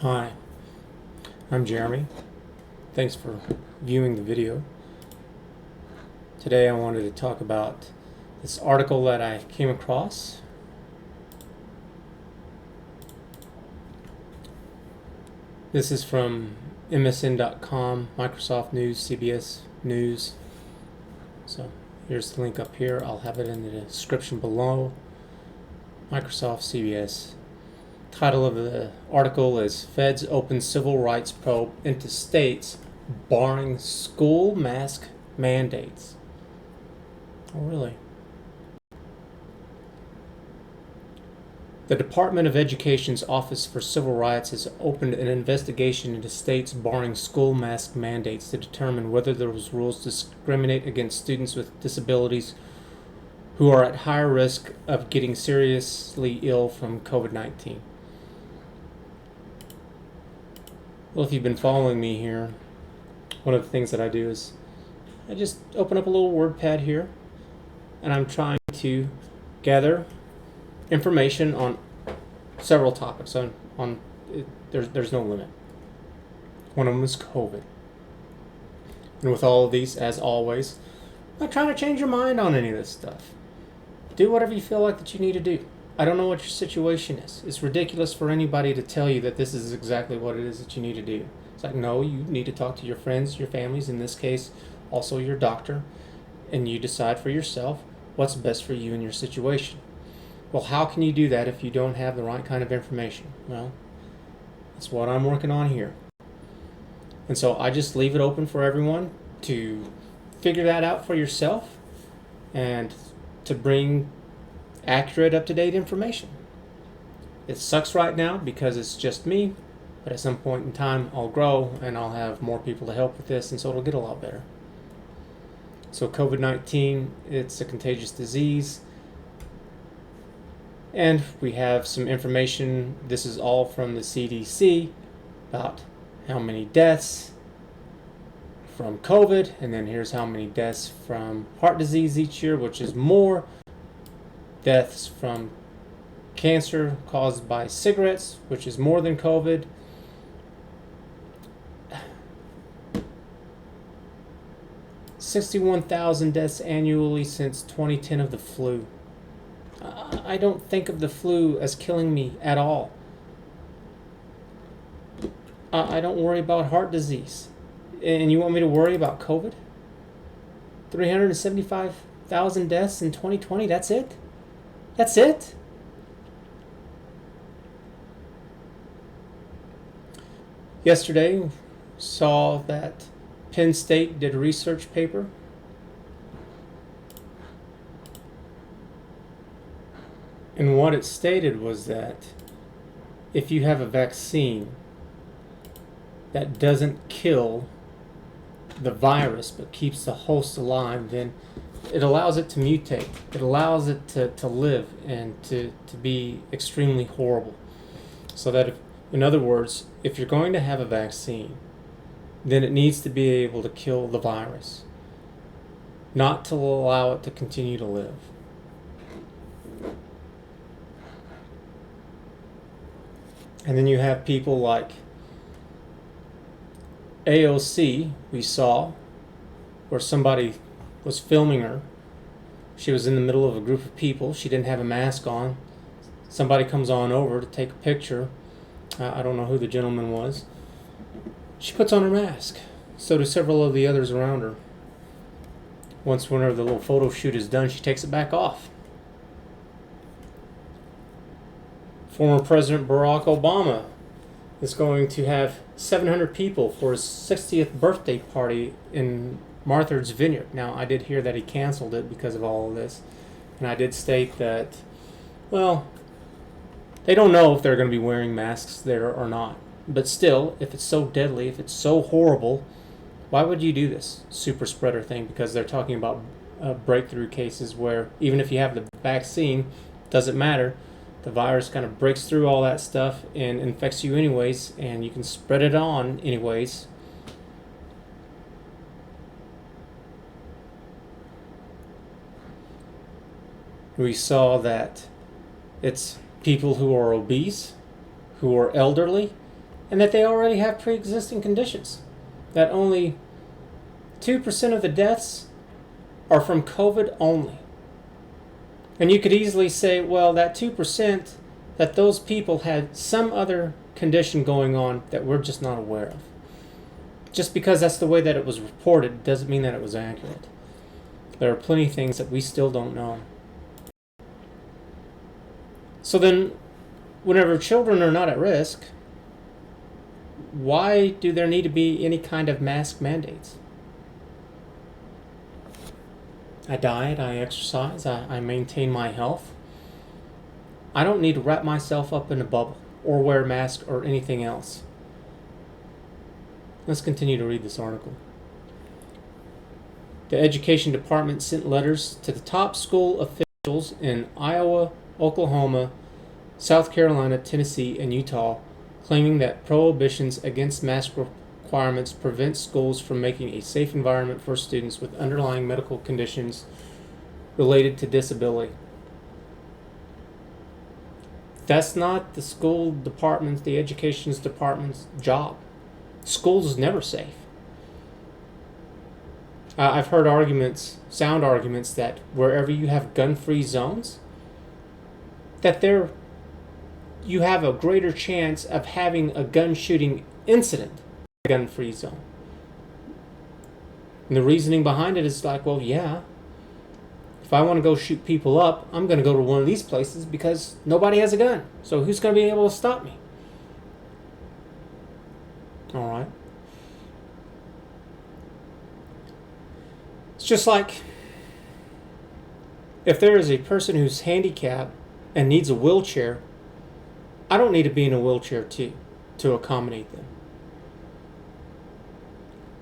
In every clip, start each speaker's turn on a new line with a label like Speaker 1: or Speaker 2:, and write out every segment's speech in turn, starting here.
Speaker 1: Hi, I'm Jeremy. Thanks for viewing the video. Today I wanted to talk about this article that I came across. This is from MSN.com, Microsoft News, CBS News. So here's the link up here. I'll have it in the description below. Microsoft, CBS. Title of the article is Feds Open Civil Rights Probe into States Barring School Mask Mandates. Oh, really? The Department of Education's Office for Civil Rights has opened an investigation into states barring school mask mandates to determine whether those rules discriminate against students with disabilities who are at higher risk of getting seriously ill from COVID-19. Well, if you've been following me here, one of the things that I do is I just open up a little WordPad here, and I'm trying to gather information on several topics. There's no limit. One of them is COVID. And with all of these, as always, I'm not trying to change your mind on any of this stuff. Do whatever you feel like that you need to do. I don't know what your situation is. It's ridiculous for anybody to tell you that this is exactly what it is that you need to do. It's like, no, you need to talk to your friends, your families, in this case, also your doctor, and you decide for yourself what's best for you in your situation. Well, how can you do that if you don't have the right kind of information? Well, that's what I'm working on here. And so I just leave it open for everyone to figure that out for yourself and to bring accurate, up-to-date information. It sucks right now because it's just me, but at some point in time I'll grow and I'll have more people to help with this, and so it'll get a lot better. So COVID-19, it's a contagious disease, and we have some information. This is all from the CDC about how many deaths from COVID, and then here's how many deaths from heart disease each year, which is more. Deaths from cancer caused by cigarettes, which is more than COVID. $61,000 deaths annually since 2010 of the flu. I don't think of the flu as killing me at all. I don't worry about heart disease. And you want me to worry about COVID? 375,000 deaths in 2020, that's it? That's it? Yesterday, saw that Penn State did a research paper. And what it stated was that if you have a vaccine that doesn't kill the virus but keeps the host alive, then it allows it to mutate. It allows it to live and to be extremely horrible. So that, in other words, if you're going to have a vaccine, then it needs to be able to kill the virus, not to allow it to continue to live. And then you have people like AOC, we saw, where somebody was filming her. She was in the middle of a group of people. She didn't have a mask on. Somebody comes on over to take a picture. I don't know who the gentleman was. She puts on her mask. So do several of the others around her. Whenever the little photo shoot is done, she takes it back off. Former President Barack Obama is going to have 700 people for his 60th birthday party in Martha's Vineyard. Now, I did hear that he canceled it because of all of this. And I did state that, well, they don't know if they're going to be wearing masks there or not. But still, if it's so deadly, if it's so horrible, why would you do this super spreader thing? Because they're talking about breakthrough cases where even if you have the vaccine, doesn't matter. The virus kind of breaks through all that stuff and infects you anyways, and you can spread it on anyways. We saw that it's people who are obese, who are elderly, and that they already have pre-existing conditions, that only 2% of the deaths are from COVID only. And you could easily say, well, that 2%, that those people had some other condition going on that we're just not aware of. Just because that's the way that it was reported doesn't mean that it was accurate. There are plenty of things that we still don't know. So then, whenever children are not at risk, why do there need to be any kind of mask mandates? I diet, I exercise, I maintain my health. I don't need to wrap myself up in a bubble or wear a mask or anything else. Let's continue to read this article. The Education Department sent letters to the top school officials in Iowa, Oklahoma, South Carolina, Tennessee, and Utah, claiming that prohibitions against mask requirements prevent schools from making a safe environment for students with underlying medical conditions related to disability. That's not the school department's, the education department's job. Schools is never safe. I've heard sound arguments that wherever you have gun-free zones, that you have a greater chance of having a gun shooting incident in a gun-free zone. And the reasoning behind it is like, well, yeah, if I want to go shoot people up, I'm going to go to one of these places because nobody has a gun. So who's going to be able to stop me? All right. It's just like if there is a person who's handicapped and needs a wheelchair, I don't need to be in a wheelchair too to accommodate them.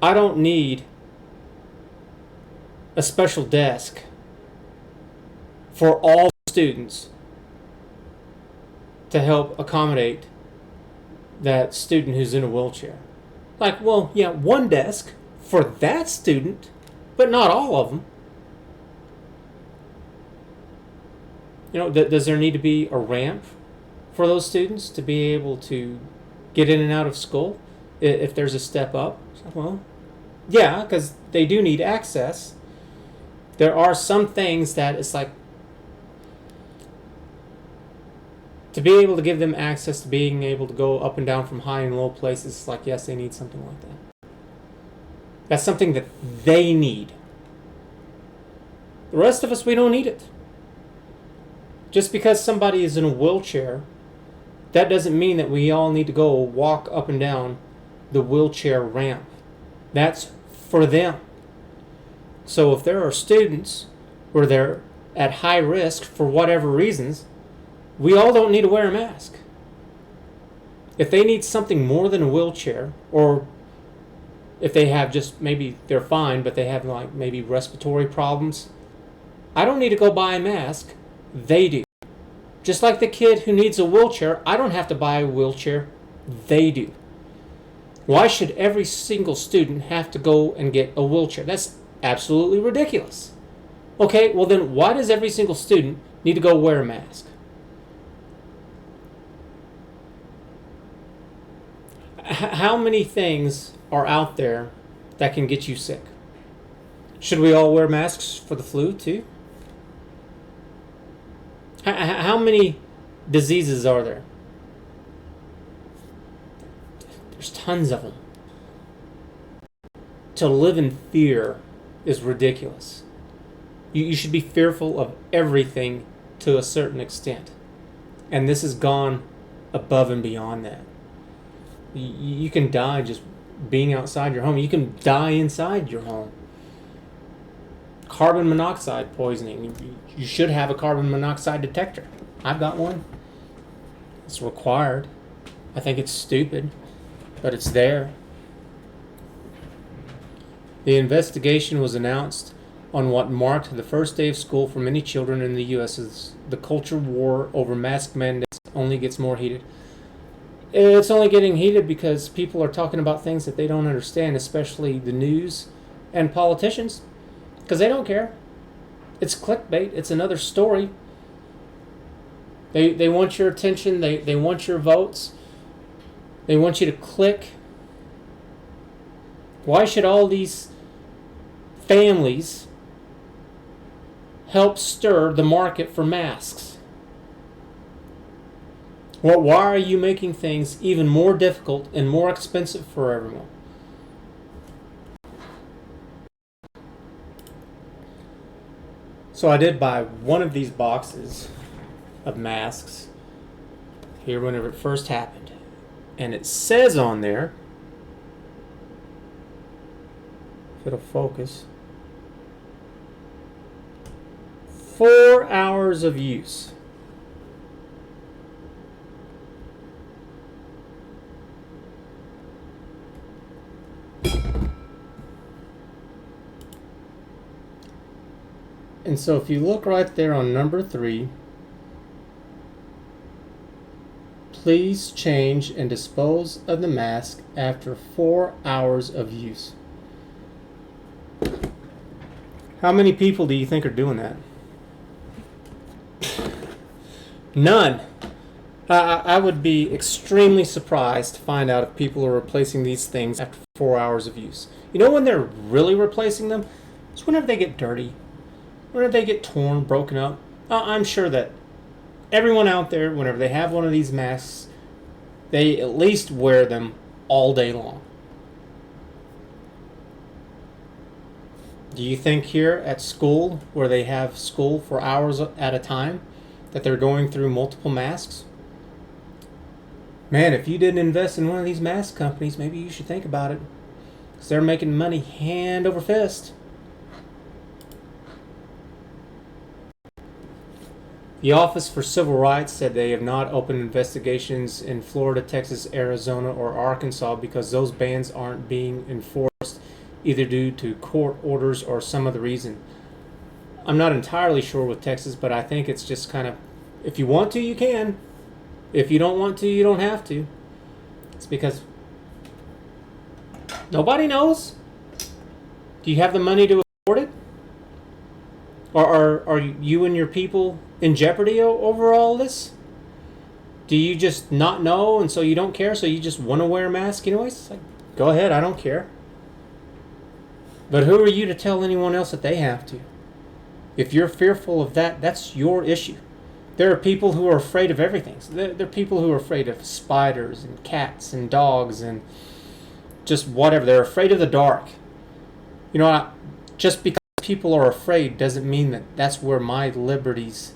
Speaker 1: I don't need a special desk for all students to help accommodate that student who's in a wheelchair. Like, well, yeah, one desk for that student, but not all of them. You know, does there need to be a ramp for those students to be able to get in and out of school if there's a step up? Well, yeah, because they do need access. There are some things that it's like, to be able to give them access to being able to go up and down from high and low places, like, yes, they need something like that. That's something that they need. The rest of us, we don't need it. Just because somebody is in a wheelchair, that doesn't mean that we all need to go walk up and down the wheelchair ramp. That's for them. So if there are students where they're at high risk for whatever reasons, we all don't need to wear a mask. If they need something more than a wheelchair, or if they have just, maybe they're fine, but they have like maybe respiratory problems, I don't need to go buy a mask. They do. Just like the kid who needs a wheelchair, I don't have to buy a wheelchair. They do. Why should every single student have to go and get a wheelchair? That's absolutely ridiculous. Okay, well then why does every single student need to go wear a mask? How many things are out there that can get you sick? Should we all wear masks for the flu too? How many diseases are there? There's tons of them. To live in fear is ridiculous. You should be fearful of everything to a certain extent. And this has gone above and beyond that. You can die just being outside your home. You can die inside your home. Carbon monoxide poisoning. You should have a carbon monoxide detector. I've got one. It's required. I think it's stupid, but it's there. The investigation was announced on what marked the first day of school for many children in the U.S. as the culture war over mask mandates only gets more heated. It's only getting heated because people are talking about things that they don't understand, especially the news and politicians, because they don't care. It's clickbait. It's another story. They want your attention. They want your votes. They want you to click. Why should all these families help stir the market for masks? Well, why are you making things even more difficult and more expensive for everyone? So I did buy one of these boxes of masks here whenever it first happened. And it says on there, if it'll focus, 4 hours of use. And so if you look right there on number 3, please change and dispose of the mask after 4 hours of use. How many people do you think are doing that? None. I would be extremely surprised to find out if people are replacing these things after 4 hours of use. You know when they're really replacing them? It's whenever they get dirty. Whenever they get torn, broken up. I'm sure that everyone out there, whenever they have one of these masks, they at least wear them all day long. Do you think here at school, where they have school for hours at a time, that they're going through multiple masks? Man, if you didn't invest in one of these mask companies, maybe you should think about it. Because they're making money hand over fist. The Office for Civil Rights said they have not opened investigations in Florida, Texas, Arizona, or Arkansas because those bans aren't being enforced either due to court orders or some other reason. I'm not entirely sure with Texas, but I think it's just kind of, if you want to, you can. If you don't want to, you don't have to. It's because nobody knows. Do you have the money to afford it? Or are you and your people in jeopardy over all this? Do you just not know and so you don't care, so you just want to wear a mask anyways? It's like, go ahead, I don't care. But who are you to tell anyone else that they have to? If you're fearful of that, that's your issue. There are people who are afraid of everything. So there are people who are afraid of spiders and cats and dogs and just whatever. They're afraid of the dark. You know, just because people are afraid doesn't mean that that's where my liberties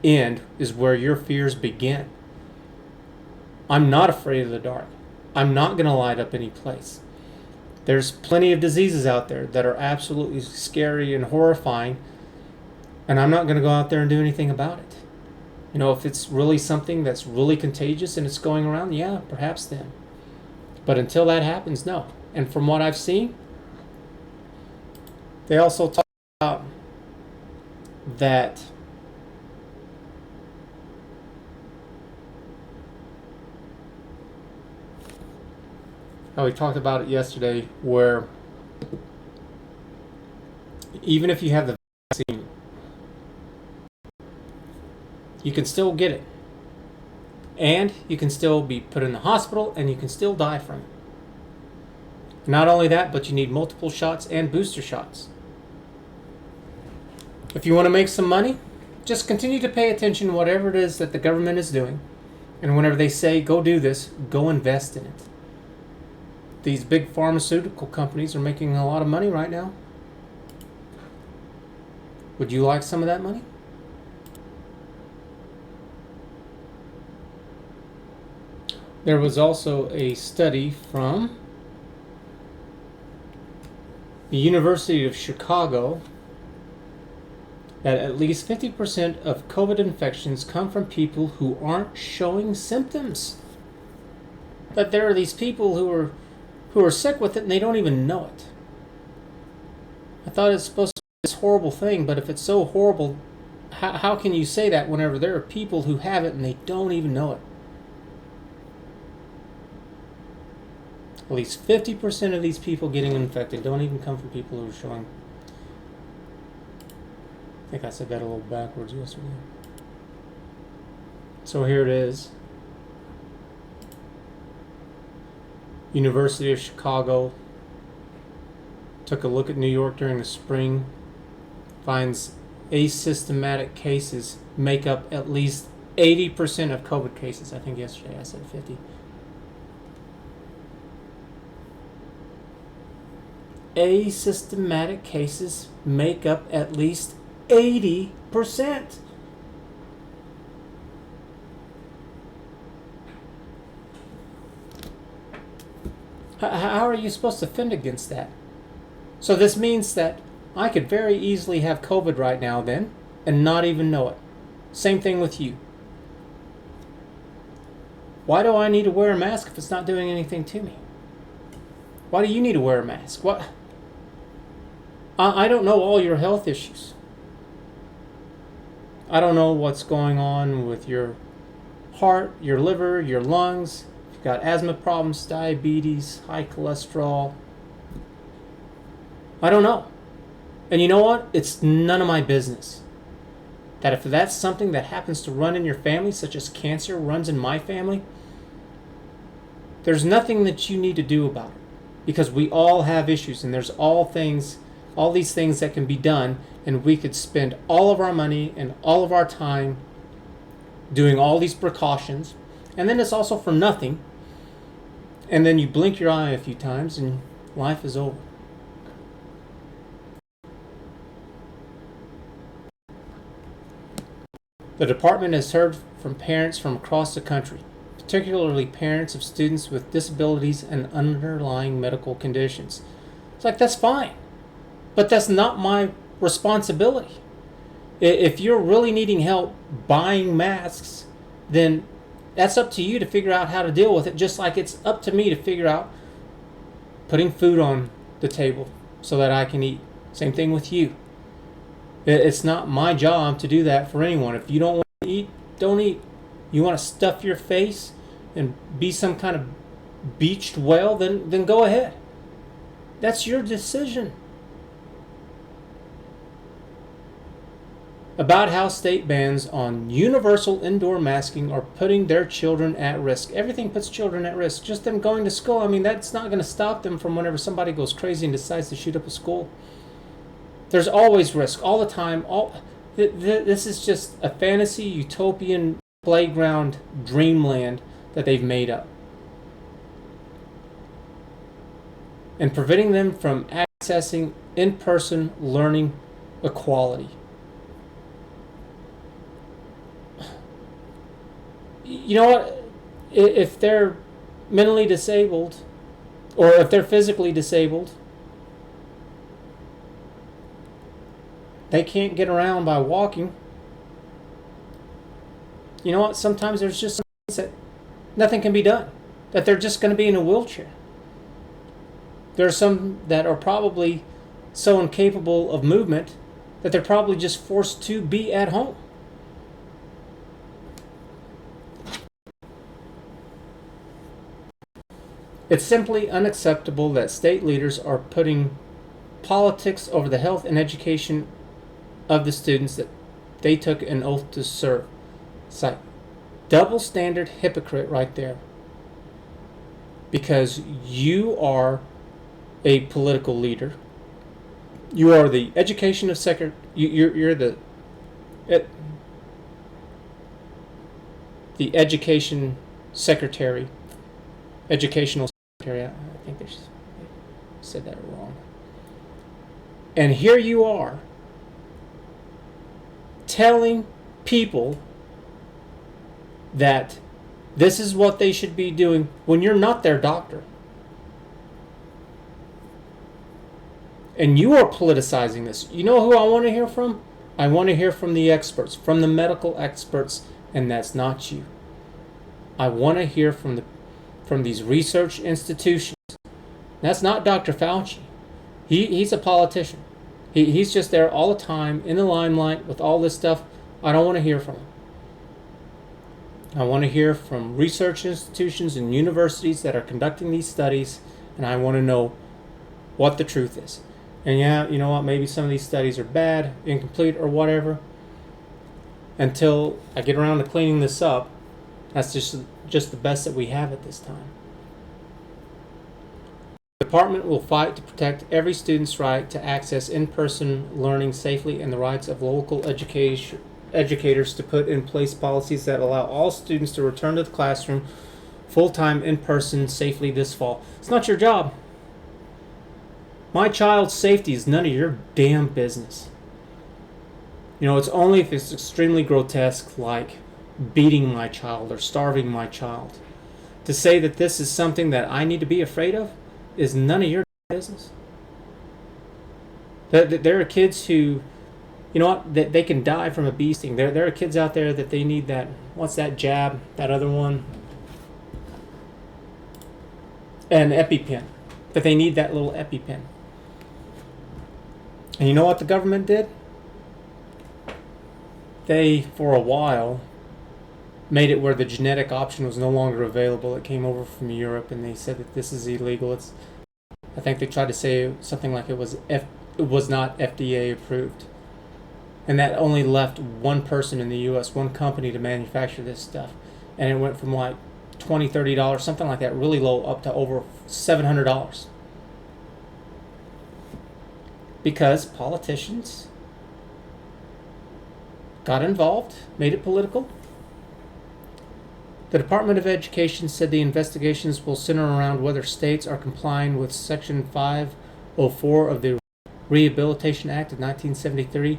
Speaker 1: end, is where your fears begin. I'm not afraid of the dark. I'm not going to light up any place. There's plenty of diseases out there that are absolutely scary and horrifying, and I'm not going to go out there and do anything about it. You know, if it's really something that's really contagious and it's going around, yeah, perhaps then. But until that happens, no. And from what I've seen, they also talk about that we talked about it yesterday, where even if you have the vaccine, you can still get it. And you can still be put in the hospital and you can still die from it. Not only that, but you need multiple shots and booster shots. If you want to make some money, just continue to pay attention to whatever it is that the government is doing. And whenever they say, go do this, go invest in it. These big pharmaceutical companies are making a lot of money right now. Would you like some of that money? There was also a study from the University of Chicago that at least 50% of COVID infections come from people who aren't showing symptoms. That there are these people who are sick with it and they don't even know it. I thought it's supposed to be this horrible thing, but if it's so horrible, how can you say that whenever there are people who have it and they don't even know it? At least 50% of these people getting infected don't even come from people who are showing. I think I said that a little backwards yesterday. So here it is. University of Chicago took a look at New York during the spring, finds asymptomatic cases make up at least 80% of COVID cases. I think yesterday I said 50. Asymptomatic cases make up at least 80%. How are you supposed to fend against that? So this means that I could very easily have COVID right now then and not even know it. Same thing with you. Why do I need to wear a mask if it's not doing anything to me? Why do you need to wear a mask? What? I don't know all your health issues. I don't know what's going on with your heart, your liver, your lungs. If you've got asthma problems, diabetes, high cholesterol. I don't know. And you know what? It's none of my business. That if that's something that happens to run in your family, such as cancer runs in my family, there's nothing that you need to do about it. Because we all have issues, and there's all these things that can be done, and we could spend all of our money and all of our time doing all these precautions, and then it's also for nothing, and then you blink your eye a few times and life is over. The department has heard from parents from across the country, particularly parents of students with disabilities and underlying medical conditions. It's like, that's fine, but that's not my responsibility. If you're really needing help buying masks, then that's up to you to figure out how to deal with it, just like it's up to me to figure out putting food on the table so that I can eat. Same thing with you. It's not my job to do that for anyone. If you don't want to eat, don't eat. You want to stuff your face and be some kind of beached whale, then go ahead. That's your decision. About how state bans on universal indoor masking are putting their children at risk. Everything puts children at risk. Just them going to school, I mean, that's not going to stop them from whenever somebody goes crazy and decides to shoot up a school. There's always risk, all the time. This is just a fantasy, utopian playground dreamland that they've made up. And preventing them from accessing in-person learning equality. You know what? If they're mentally disabled, or if they're physically disabled, they can't get around by walking. You know what? Sometimes there's just some things that nothing can be done, that they're just going to be in a wheelchair. There are some that are probably so incapable of movement that they're probably just forced to be at home. It's simply unacceptable that state leaders are putting politics over the health and education of the students that they took an oath to serve. It's like double standard hypocrite right there. Because you are a political leader. You are the education of you're the education secretary, educational secretary. I think they said that wrong. And here you are telling people that this is what they should be doing when you're not their doctor. And you are politicizing this. You know who I want to hear from? I want to hear from the experts, from the medical experts, and that's not you. I want to hear from these research institutions. That's not Dr. Fauci. He's a politician. He's just there all the time in the limelight with all this stuff. I don't want to hear from him. I want to hear from research institutions and universities that are conducting these studies, and I want to know what the truth is. And yeah, you know what, maybe some of these studies are bad, incomplete, or whatever. Until I get around to cleaning this up, that's just the best that we have at this time. department will fight to protect every student's right to access in-person learning safely and the rights of local educators to put in place policies that allow all students to return to the classroom full-time in person safely this fall. It's not your job. My child's safety is none of your damn business. You know, it's only if it's extremely grotesque, like beating my child or starving my child. To say that this is something that I need to be afraid of is none of your business. There are kids who, you know what, that they can die from a bee sting. There are kids out there that they need that, what's that jab, that other one? An EpiPen. That they need that little EpiPen. And you know what the government did? They, for a while, made it where the genetic option was no longer available. It came over from Europe, and they said that this is illegal. I think they tried to say something like it was not FDA approved, and that only left one person in the U.S., one company to manufacture this stuff, and it went from like $20, $30, something like that, really low, up to over $700. Because politicians got involved, made it political. The Department of Education said the investigations will center around whether states are complying with Section 504 of the Rehabilitation Act of 1973,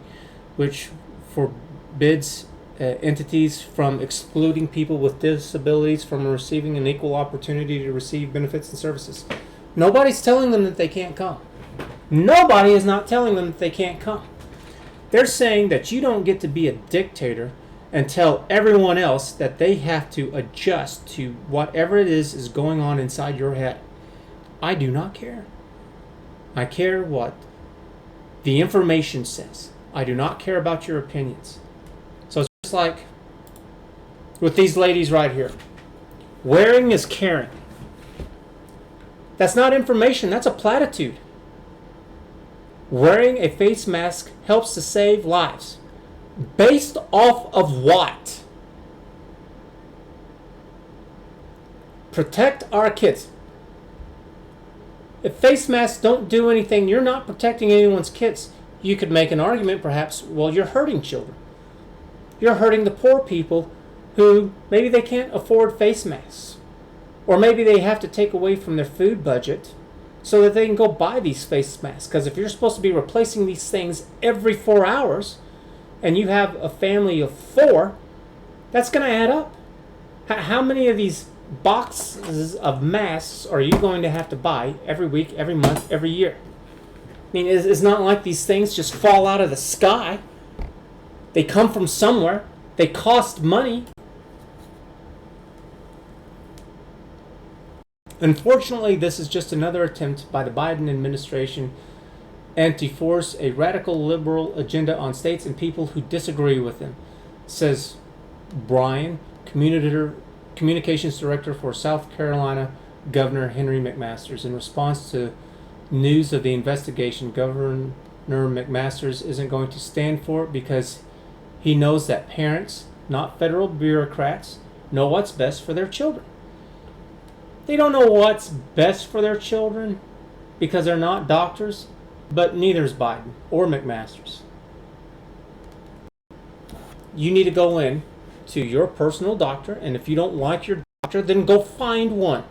Speaker 1: which forbids entities from excluding people with disabilities from receiving an equal opportunity to receive benefits and services. Nobody's telling them that they can't come. Nobody is not telling them that they can't come. They're saying that you don't get to be a dictator and tell everyone else that they have to adjust to whatever it is going on inside your head. I do not care. I care what the information says. I do not care about your opinions. So it's just like with these ladies right here. Wearing is caring. That's not information, that's a platitude. Wearing a face mask helps to save lives. Based off of what? Protect our kids. If face masks don't do anything, you're not protecting anyone's kids. You could make an argument, perhaps, well, you're hurting children. You're hurting the poor people who maybe they can't afford face masks. Or maybe they have to take away from their food budget so that they can go buy these face masks. Because if you're supposed to be replacing these things every 4 hours, and you have a family of 4, that's going to add up. How many of these boxes of masks are you going to have to buy every week, every month, every year? I mean, it's not like these things just fall out of the sky. They come from somewhere. They cost money. Unfortunately, this is just another attempt by the Biden administration and to force a radical liberal agenda on states and people who disagree with them, says Brian, Communications Director for South Carolina Governor Henry McMaster's. In response to news of the investigation, Governor McMaster's isn't going to stand for it because he knows that parents, not federal bureaucrats, know what's best for their children. They don't know what's best for their children because they're not doctors, but neither is Biden or McMaster's. You need to go in to your personal doctor, and if you don't like your doctor, then go find one.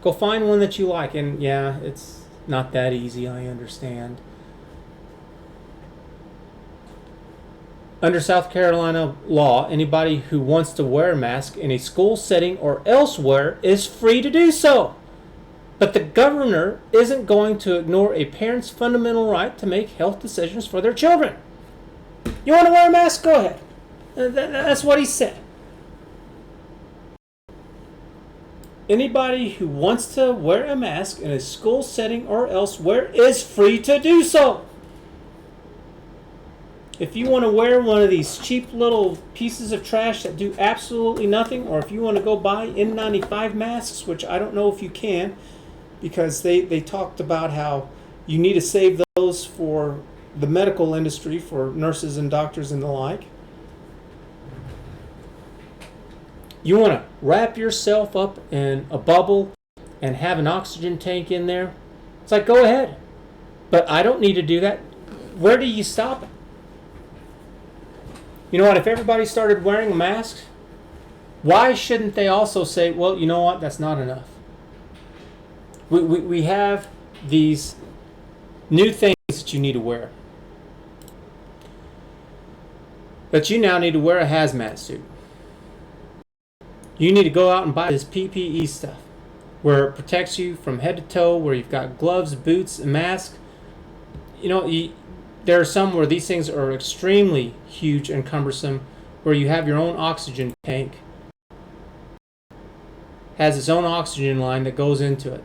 Speaker 1: Go find one that you like. And yeah, it's not that easy, I understand. Under South Carolina law, anybody who wants to wear a mask in a school setting or elsewhere is free to do so. But the governor isn't going to ignore a parent's fundamental right to make health decisions for their children. You want to wear a mask? Go ahead. That's what he said. Anybody who wants to wear a mask in a school setting or elsewhere is free to do so. If you want to wear one of these cheap little pieces of trash that do absolutely nothing, or if you want to go buy N95 masks, which I don't know if you can, because they talked about how you need to save those for the medical industry, for nurses and doctors and the like. You want to wrap yourself up in a bubble and have an oxygen tank in there It's like, go ahead. But I don't need to do that. Where do you stop it? You know what? If everybody started wearing a mask, why shouldn't they also say, well, you know what? That's not enough. We have these new things that you need to wear. But you now need to wear a hazmat suit. You need to go out and buy this PPE stuff where it protects you from head to toe, where you've got gloves, boots, a mask. You know, there are some where these things are extremely huge and cumbersome, where you have your own oxygen tank, has its own oxygen line that goes into it.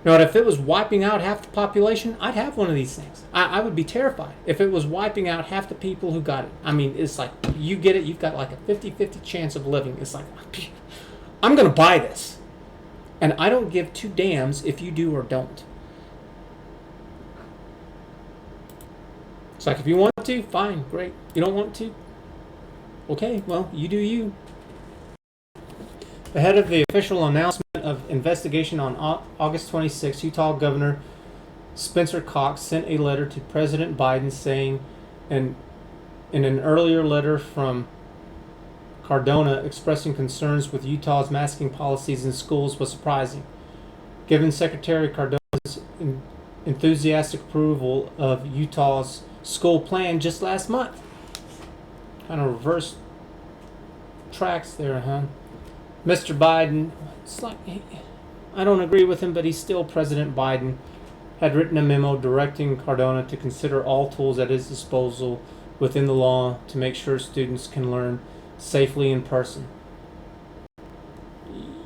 Speaker 1: You know, if it was wiping out half the population, I'd have one of these things. I would be terrified if it was wiping out half the people who got it. I mean, it's like, you get it, you've got like a 50-50 chance of living. It's like, I'm going to buy this. And I don't give two damns if you do or don't. It's like, if you want to, fine, great. You don't want to? Okay, well, you do you. Ahead of the official announcement of investigation on August 26, Utah Governor Spencer Cox sent a letter to President Biden saying, in an earlier letter from Cardona expressing concerns with Utah's masking policies in schools was surprising, given Secretary Cardona's enthusiastic approval of Utah's school plan just last month. Kind of reverse tracks there, huh? Mr. Biden, it's like, I don't agree with him, but he's still President Biden, had written a memo directing Cardona to consider all tools at his disposal within the law to make sure students can learn safely in person.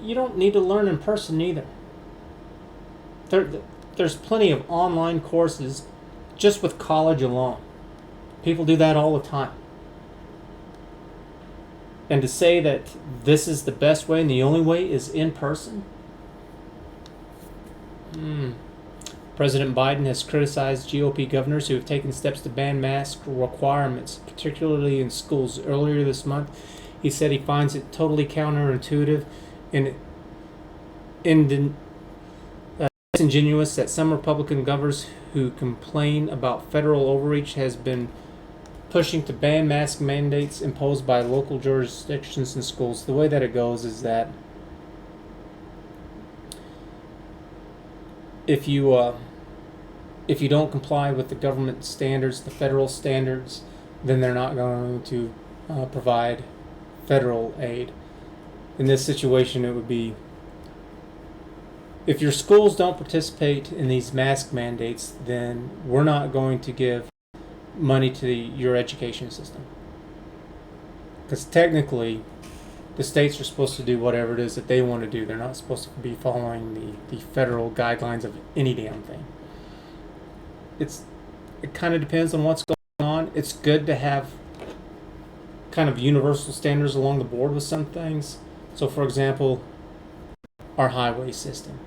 Speaker 1: You don't need to learn in person either. There's plenty of online courses just with college alone. People do that all the time. And to say that this is the best way and the only way is in person? President Biden has criticized GOP governors who have taken steps to ban mask requirements, particularly in schools. Earlier this month, he said he finds it totally counterintuitive and disingenuous that some Republican governors who complain about federal overreach has been pushing to ban mask mandates imposed by local jurisdictions in schools. The way that it goes is that if you don't comply with the government standards, the federal standards, then they're not going to provide federal aid. In this situation, it would be, if your schools don't participate in these mask mandates, then we're not going to give money to your education system. Because technically, the states are supposed to do whatever it is that they want to do. They're not supposed to be following the federal guidelines of any damn thing. It kind of depends on what's going on. It's good to have kind of universal standards along the board with some things. So, for example, our highway system.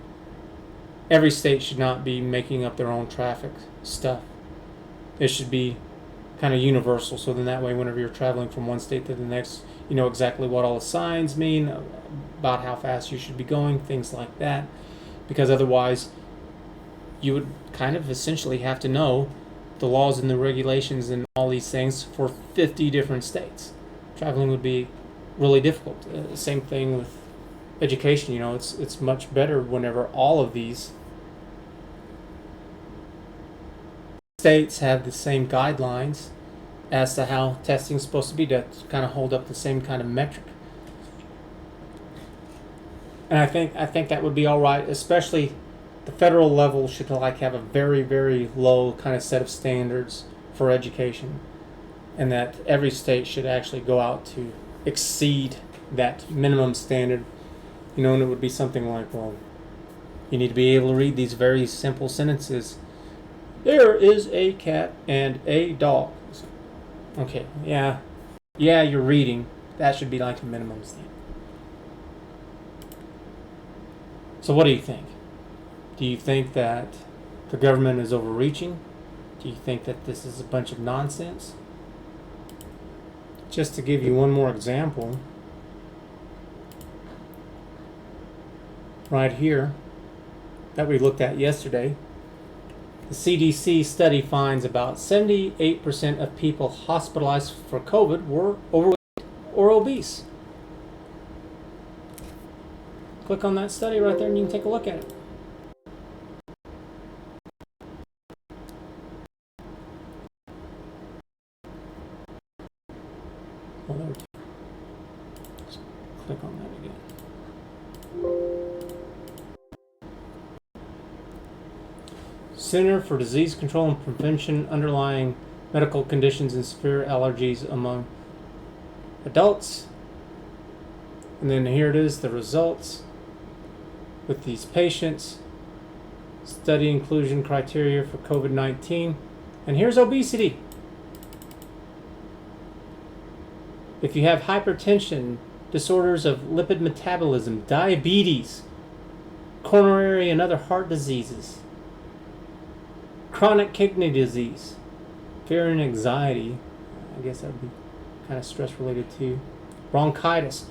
Speaker 1: Every state should not be making up their own traffic stuff. It should be kind of universal, so then that way whenever you're traveling from one state to the next, you know exactly what all the signs mean, about how fast you should be going, things like that. Because otherwise, you would kind of essentially have to know the laws and the regulations and all these things for 50 different states. Traveling would be really difficult. Same thing with education. You know, it's much better whenever all of these states have the same guidelines as to how testing is supposed to be, to kind of hold up the same kind of metric. And I think that would be all right, especially the federal level should like have a very, very low kind of set of standards for education, and that every state should actually go out to exceed that minimum standard. You know, and it would be something like, well, you need to be able to read these very simple sentences. There is a cat and a dog. Okay, yeah, you're reading. That should be like the minimum standard. So what do you think? Do you think that the government is overreaching? Do you think that this is a bunch of nonsense? Just to give you one more example, right here, that we looked at yesterday, the CDC study finds about 78% of people hospitalized for COVID were overweight or obese. Click on that study right there and you can take a look at it. Well, there we go. Just click on that again. Center for Disease Control and Prevention underlying medical conditions and severe allergies among adults. And then here it is, the results with these patients. Study inclusion criteria for COVID-19. And here's obesity. If you have hypertension, disorders of lipid metabolism, diabetes, coronary and other heart diseases, chronic kidney disease, fear and anxiety, I guess that would be kind of stress related too, bronchitis.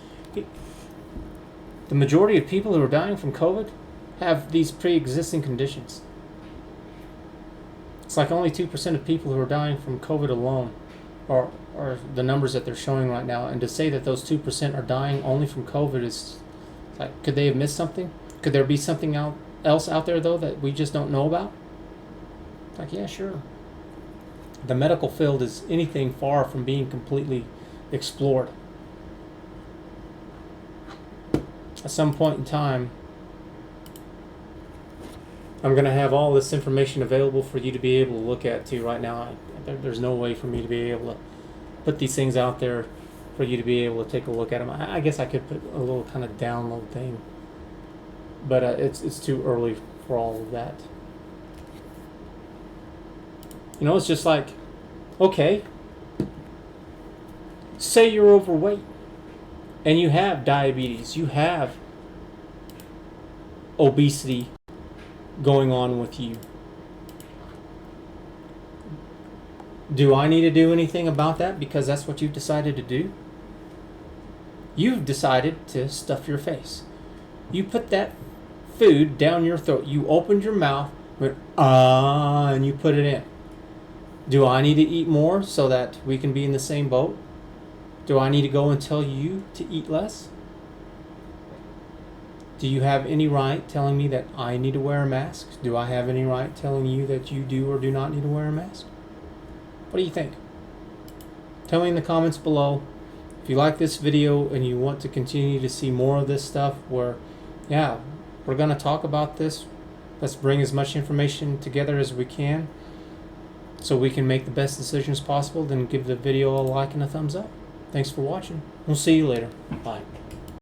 Speaker 1: The majority of people who are dying from COVID have these pre-existing conditions. It's like only 2% of people who are dying from COVID alone are the numbers that they're showing right now. And to say that those 2% are dying only from COVID is like, could they have missed something? Could there be something else out there though that we just don't know about? Like, yeah, sure. The medical field is anything far from being completely explored. At some point in time, I'm going to have all this information available for you to be able to look at too. Right now, there's no way for me to be able to put these things out there for you to be able to take a look at them. I guess I could put a little kind of download thing, but it's too early for all of that. You know, it's just like, okay, say you're overweight and you have diabetes, you have obesity going on with you. Do I need to do anything about that because that's what you've decided to do? You've decided to stuff your face. You put that food down your throat. You opened your mouth, went, and you put it in. Do I need to eat more so that we can be in the same boat? Do I need to go and tell you to eat less? Do you have any right telling me that I need to wear a mask? Do I have any right telling you that you do or do not need to wear a mask? What do you think? Tell me in the comments below. If you like this video and you want to continue to see more of this stuff where, yeah, we're going to talk about this. Let's bring as much information together as we can so we can make the best decisions possible. Then give the video a like and a thumbs up. Thanks for watching. We'll see you later. Bye.